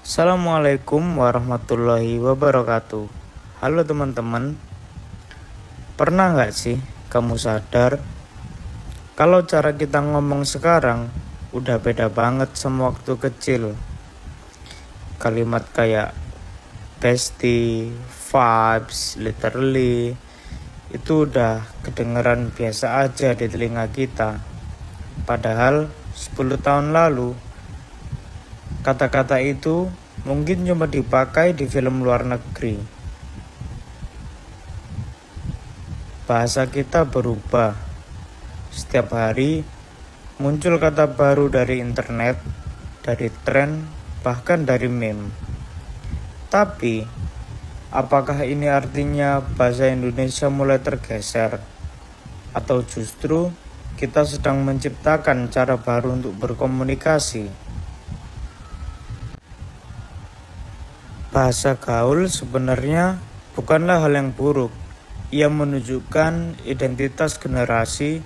Assalamualaikum warahmatullahi wabarakatuh. Halo teman-teman, pernah nggak sih kamu sadar kalau cara kita ngomong sekarang udah beda banget sama waktu kecil? Kalimat kayak bestie, vibes, literally itu udah kedengeran biasa aja di telinga kita. Padahal 10 tahun lalu kata-kata itu mungkin cuma dipakai di film luar negeri. Bahasa kita berubah. Setiap hari muncul kata baru dari internet, dari tren, bahkan dari meme. Tapi, apakah ini artinya bahasa Indonesia mulai tergeser? Atau justru kita sedang menciptakan cara baru untuk berkomunikasi? Bahasa gaul sebenarnya bukanlah hal yang buruk. Ia menunjukkan identitas generasi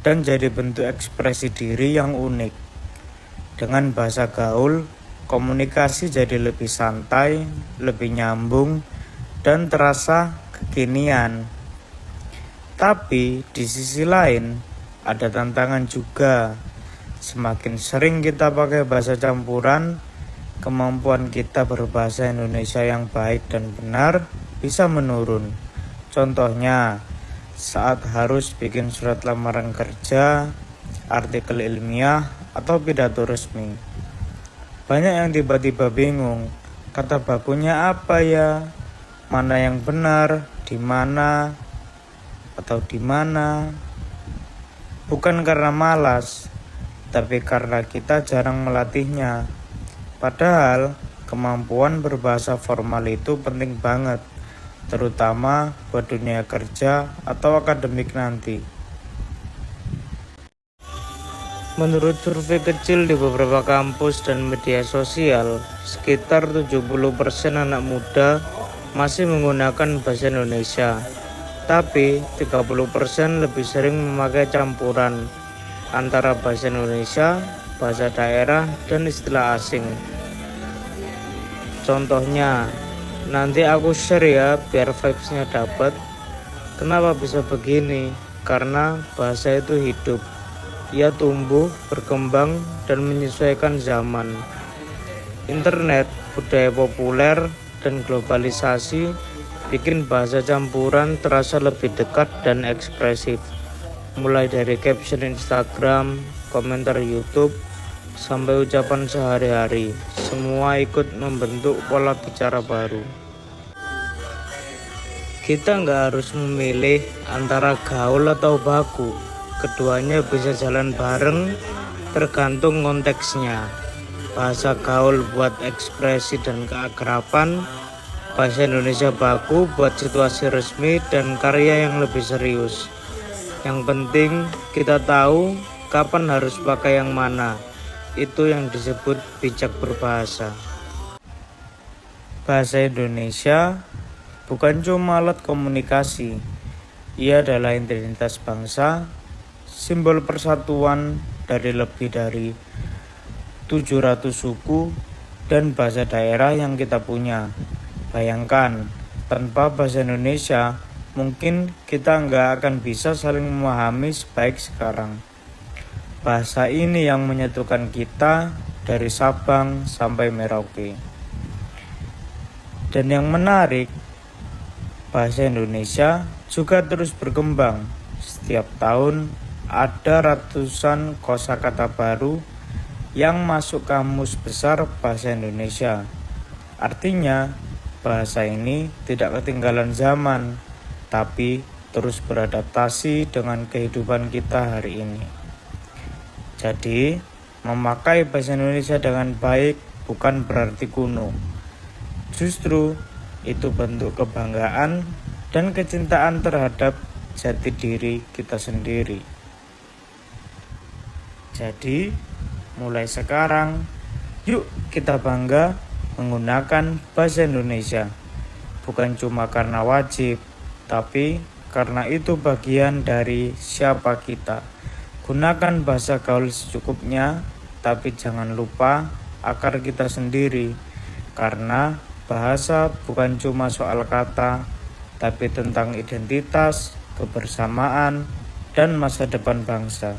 dan jadi bentuk ekspresi diri yang unik. Dengan bahasa gaul, komunikasi jadi lebih santai, lebih nyambung, dan terasa kekinian. Tapi di sisi lain, ada tantangan juga. Semakin sering kita pakai bahasa campuran, kemampuan kita berbahasa Indonesia yang baik dan benar bisa menurun. Contohnya, saat harus bikin surat lamaran kerja, artikel ilmiah, atau pidato resmi. Banyak yang tiba-tiba bingung, kata bakunya apa ya? Mana yang benar, di mana, atau di mana? Bukan karena malas, tapi karena kita jarang melatihnya. Padahal kemampuan berbahasa formal itu penting banget, terutama buat dunia kerja atau akademik nanti. Menurut survei kecil di beberapa kampus dan media sosial, sekitar 70% anak muda masih menggunakan bahasa Indonesia. Tapi 30% lebih sering memakai campuran antara bahasa Indonesia, bahasa daerah, dan istilah asing. Contohnya, nanti aku share ya biar vibes-nya dapet. Kenapa bisa begini? Karena bahasa itu hidup. Ia tumbuh, berkembang, dan menyesuaikan zaman. Internet, budaya populer, dan globalisasi bikin bahasa campuran terasa lebih dekat dan ekspresif. Mulai dari caption Instagram, komentar YouTube, sampai ucapan sehari-hari, semua ikut membentuk pola bicara baru. Kita nggak harus memilih antara gaul atau baku. Keduanya bisa jalan bareng tergantung konteksnya. Bahasa gaul buat ekspresi dan keakraban, bahasa Indonesia baku buat situasi resmi dan karya yang lebih serius. Yang penting kita tahu kapan harus pakai yang mana. Itu yang disebut bijak berbahasa. Bahasa Indonesia bukan cuma alat komunikasi. Ia adalah identitas bangsa, simbol persatuan dari lebih dari 700 suku dan bahasa daerah yang kita punya. Bayangkan, tanpa bahasa Indonesia, mungkin kita nggak akan bisa saling memahami sebaik sekarang. Bahasa ini yang menyatukan kita dari Sabang sampai Merauke. Dan yang menarik, bahasa Indonesia juga terus berkembang. Setiap tahun ada ratusan kosakata baru yang masuk kamus besar bahasa Indonesia. Artinya, bahasa ini tidak ketinggalan zaman, tapi terus beradaptasi dengan kehidupan kita hari ini. Jadi, memakai bahasa Indonesia dengan baik bukan berarti kuno. Justru, itu bentuk kebanggaan dan kecintaan terhadap jati diri kita sendiri. Jadi, mulai sekarang, yuk kita bangga menggunakan bahasa Indonesia. Bukan cuma karena wajib, tapi karena itu bagian dari siapa kita. Gunakan bahasa gaul secukupnya, tapi jangan lupa akar kita sendiri. karena bahasa bukan cuma soal kata, tapi tentang identitas, kebersamaan, dan masa depan bangsa.